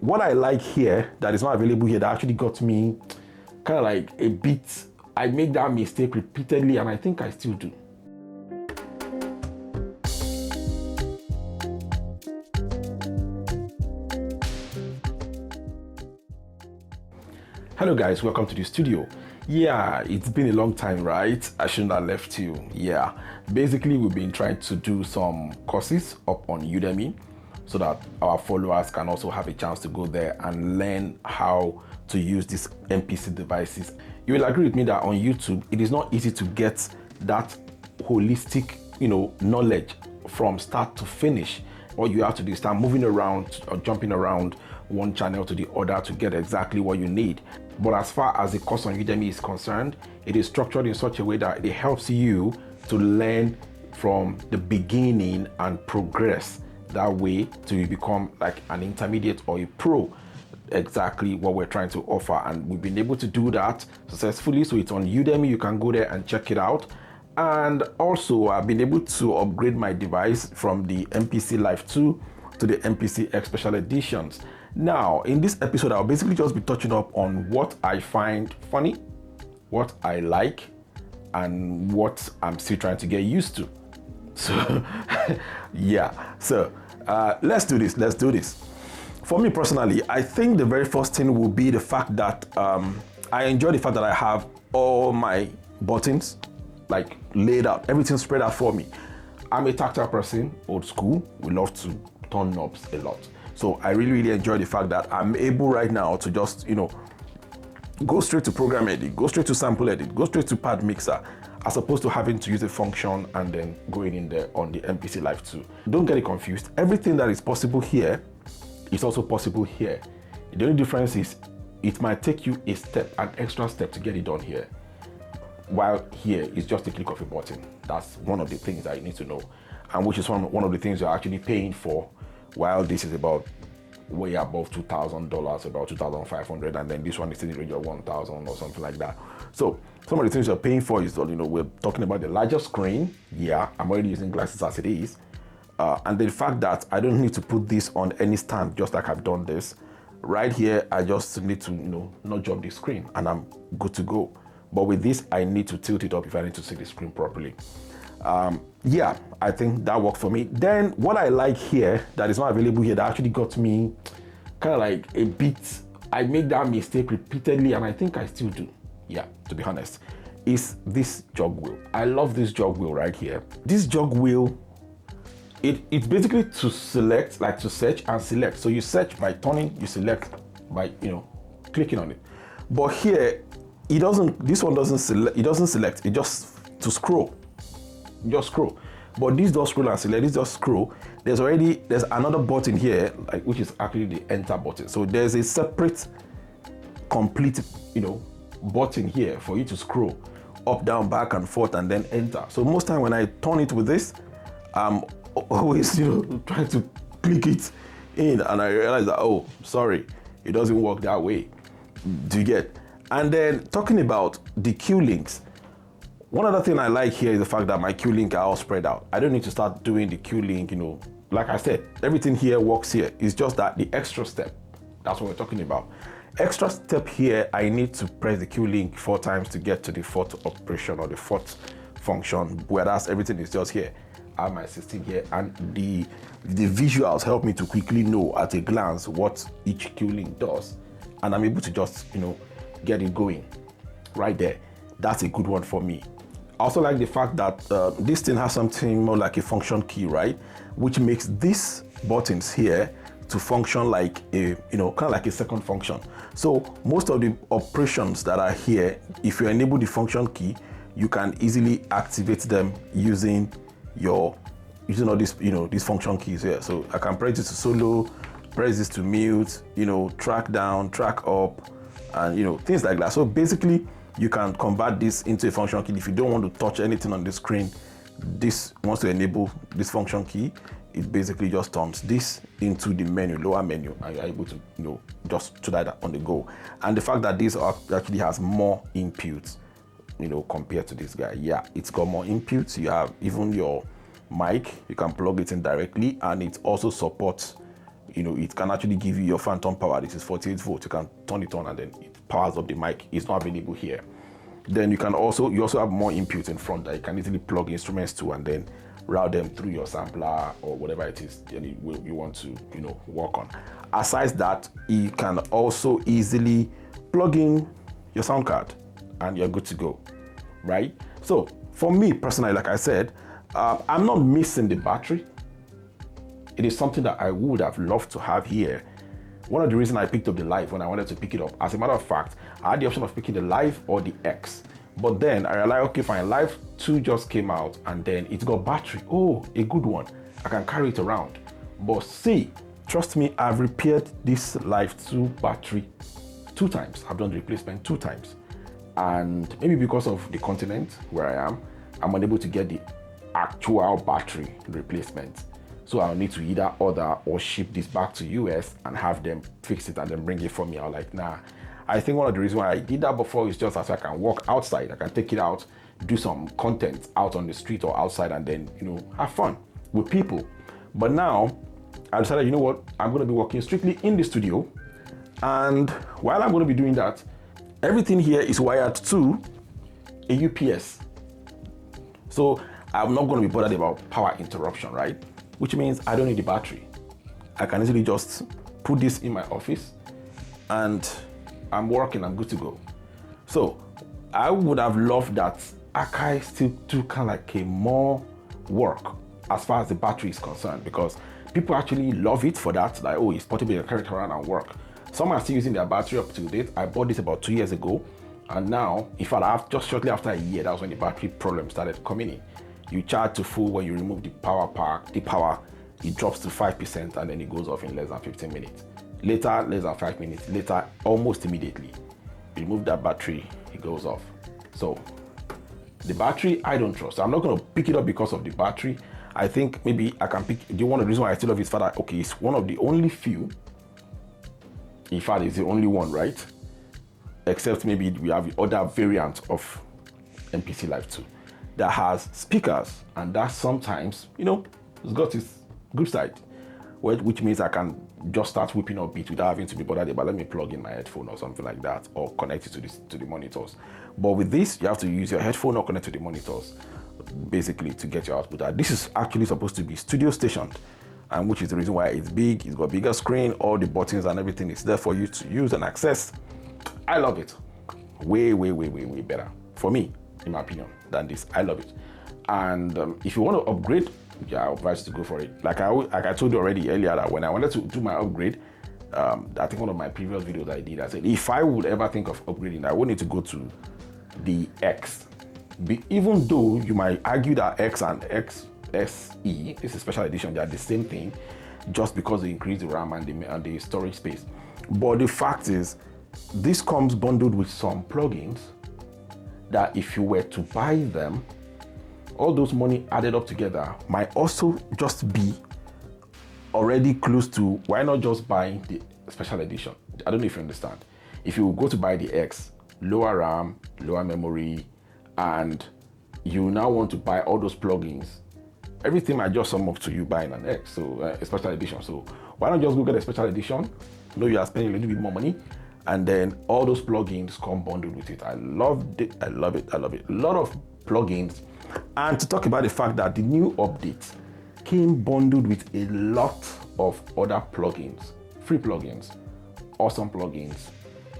What I like here that is not available here that actually got me kind of like a bit, I make that mistake repeatedly and I think I still do. Hello guys, welcome to the studio. Yeah, it's been a long time, right? I shouldn't have left you. Yeah, basically we've been trying to do some courses up on Udemy so that our followers can also have a chance to go there and learn how to use these MPC devices. You will agree with me that on YouTube, it is not easy to get that holistic, knowledge from start to finish. What you have to do is start moving around or jumping around one channel to the other to get exactly what you need. But as far as the course on Udemy is concerned, it is structured in such a way that it helps you to learn from the beginning and progress that way till you become like an intermediate or a pro. Exactly what we're trying to offer, and we've been able to do that successfully. So it's on Udemy, you can go there and check it out. And also I've been able to upgrade my device from the MPC Live 2 to the MPC X Special Editions. Now, in this episode, I'll basically just be touching up on what I find funny, what I like, and what I'm still trying to get used to. So, yeah. So, let's do this. For me personally, I think the very first thing will be the fact that I enjoy the fact that I have all my buttons like laid out, everything spread out for me. I'm a tactile person, old school. We love to turn knobs a lot. So I really enjoy the fact that I'm able right now to just, go straight to program edit, go straight to sample edit, go straight to pad mixer, as opposed to having to use a function and then going in there on the MPC Live 2. Don't get it confused. Everything that is possible here is also possible here. The only difference is it might take you an extra step to get it done here. While here is just a click of a button. That's one of the things that you need to know, and which is one of the things you're actually paying for. While this is about way above $2,000, about $2,500, and then this one is in the range of $1,000 or something like that. So some of the things you're paying for is, we're talking about the larger screen. Yeah, I'm already using glasses as it is, and the fact that I don't need to put this on any stand, just like I've done this right here. I just need to, not jump the screen, and I'm good to go. But with this, I need to tilt it up if I need to see the screen properly. Yeah, I think that worked for me. Then what I like here that is not available here that actually got me kind of like a bit, I make that mistake repeatedly and I think I still do, yeah, to be honest, is this jog wheel. I love this jog wheel right here. This jog wheel, it's basically to select, like to search and select. So you search by turning, you select by, clicking on it. But here, this one doesn't select, it just to scroll. Just scroll. But this does scroll and select, this just scroll. There's another button here, which is actually the enter button. So there's a separate complete, button here for you to scroll up, down, back and forth and then enter. So most time when I turn it with this, I'm always, trying to click it in and I realize that, oh, sorry, it doesn't work that way. Do you get? And then talking about the Q links, one other thing I like here is the fact that my Q link are all spread out. I don't need to start doing the Q link, like I said, everything here works here. It's just that the extra step, that's what we're talking about. Extra step here, I need to press the Q link 4 times to get to the fourth operation or the fourth function, whereas everything is just here. I have my system here, and the visuals help me to quickly know at a glance what each Q link does. And I'm able to just, get it going right there. That's a good one for me. I also like the fact that this thing has something more like a function key, right? Which makes these buttons here to function like a, kind of like a second function. So most of the operations that are here, if you enable the function key, you can easily activate them using all these, these function keys here. So I can press this to solo, press this to mute, track down, track up, and things like that. So basically, you can convert this into a function key. If you don't want to touch anything on the screen, this wants to enable this function key. It basically just turns this into the menu, lower menu, and you're able to, just do that on the go. And the fact that this actually has more inputs, compared to this guy. Yeah, it's got more inputs. You have even your mic, you can plug it in directly, and it also supports, You know, it can actually give you your phantom power. This is 48 volts. You can turn it on and then it powers up the mic. It's not available here. Then you also have more inputs in front that you can easily plug instruments to and then route them through your sampler or whatever it is you want to, you know, work on. Aside that, you can also easily plug in your sound card and you're good to go, right? So for me personally, like I said, I'm not missing the battery. It is something that I would have loved to have here. One of the reasons I picked up the Live when I wanted to pick it up, as a matter of fact, I had the option of picking the Live or the X. But then I realized, okay, fine, Live 2 just came out and then it got battery. Oh, a good one. I can carry it around. But see, trust me, I've repaired this Live 2 battery 2 times. I've done the replacement 2 times. And maybe because of the continent where I am, I'm unable to get the actual battery replacement. So I'll need to either order or ship this back to US and have them fix it and then bring it for me. I'm like, nah. I think one of the reasons why I did that before is just so I can walk outside. I can take it out, do some content out on the street or outside and then, you know, have fun with people. But now I decided, you know what, I'm going to be working strictly in the studio. And while I'm going to be doing that, everything here is wired to a UPS. So I'm not going to be bothered about power interruption, right? Which means I don't need the battery. I can easily just put this in my office and I'm working, I'm good to go. So I would have loved that Akai still do kind of like a more work as far as the battery is concerned, because people actually love it for that. Like, oh, it's portable, you carry it around and work. Some are still using their battery up to date. I bought this about 2 years ago. And now, in fact, just shortly after a year, that was when the battery problem started coming in. You charge to full. When you remove the power, it drops to 5% and then it goes off in less than 15 minutes. Later, less than 5 minutes. Later, almost immediately, you remove that battery, it goes off. So the battery, I don't trust. I'm not going to pick it up because of the battery. I think maybe I can pick. One of the reasons why I still love it is that, okay, it's one of the only few. In fact, it's the only one, right? Except maybe we have the other variant of MPC Live 2 that has speakers, and that sometimes, you know, it's got its good side, which means I can just start whipping up beats without having to be bothered about, let me plug in my headphone or something like that, or connect it to the monitors. But with this, you have to use your headphone or connect to the monitors, basically, to get your output out. This is actually supposed to be studio stationed, and which is the reason why it's big. It's got a bigger screen, all the buttons and everything is there for you to use and access. I love it. Way better for me, in my opinion, than this. I love it. And if you want to upgrade, yeah, I advise you to go for it. Like I told you already earlier, that when I wanted to do my upgrade, I think one of my previous videos I did, I said if I would ever think of upgrading, I would need to go to the X. Even though you might argue that X and XSE, this is special edition, they are the same thing, just because they increase the RAM and the storage space. But the fact is, this comes bundled with some plugins that if you were to buy them, all those money added up together might also just be already close to, why not just buy the special edition? I don't know if you understand. If you go to buy the X, lower RAM, lower memory, and you now want to buy all those plugins, everything might just sum up to you buying an X, so a special edition. So why not just go get a special edition? You know, you are spending a little bit more money, and then all those plugins come bundled with it. I loved it. I love it. A lot of plugins. And to talk about the fact that the new update came bundled with a lot of other plugins, free plugins, awesome plugins,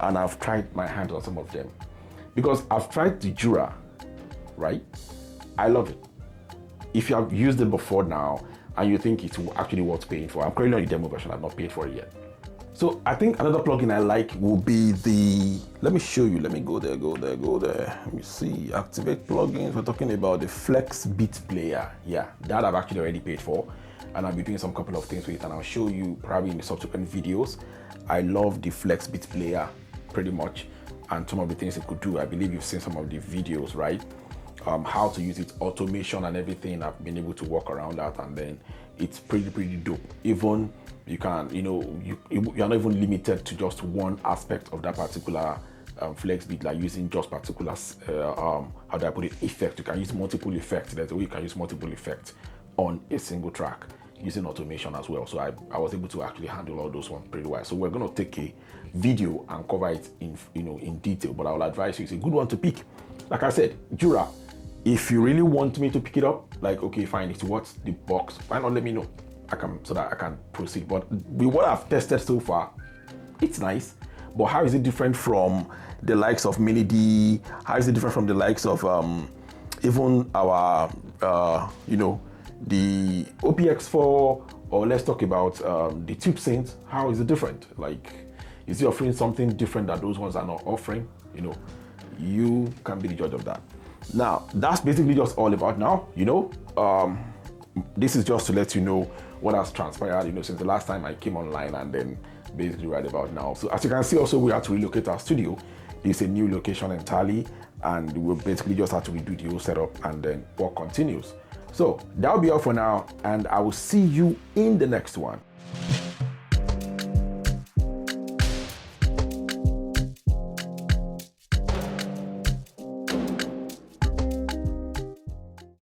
and I've tried my hands on some of them. Because I've tried the Jura, right? I love it. If you have used it before now and you think it's actually worth paying for, I'm currently on the demo version, I've not paid for it yet. So I think another plugin I like will be let me show you, let me go there. Let me see, activate plugins. We're talking about the Flex Beat Player. Yeah, that I've actually already paid for, and I'll be doing some couple of things with it, and I'll show you probably in the subsequent videos. I love the Flex Beat Player pretty much, and some of the things it could do. I believe you've seen some of the videos, right? How to use it, automation and everything. I've been able to work around that, and then it's pretty dope. Even you can, you're not even limited to just one aspect of that particular flex beat, like using just particular how do I put it, effect. You can use multiple effects. There's a way you can use multiple effects on a single track. using automation as well. So I was able to actually handle all those ones pretty well. So we're going to take a video and cover it in, in detail, but I will advise you, it's a good one to pick. Like I said, Jura, if you really want me to pick it up, like, okay, fine, it's what's the box, why not let me know? So that I can proceed. But with what I've tested so far, it's nice. But how is it different from the likes of Mini D? How is it different from the likes of even our, the OPX4, or let's talk about the Tube Synth? How is it different? Like, is it offering something different that those ones are not offering? You can be the judge of that. Now, that's basically just all about now, this is just to let you know what has transpired, since the last time I came online, and then basically right about now. So as you can see, also we had to relocate our studio. It's a new location entirely, and we'll basically just have to redo the whole setup, and then work continues. So that'll be all for now, and I will see you in the next one.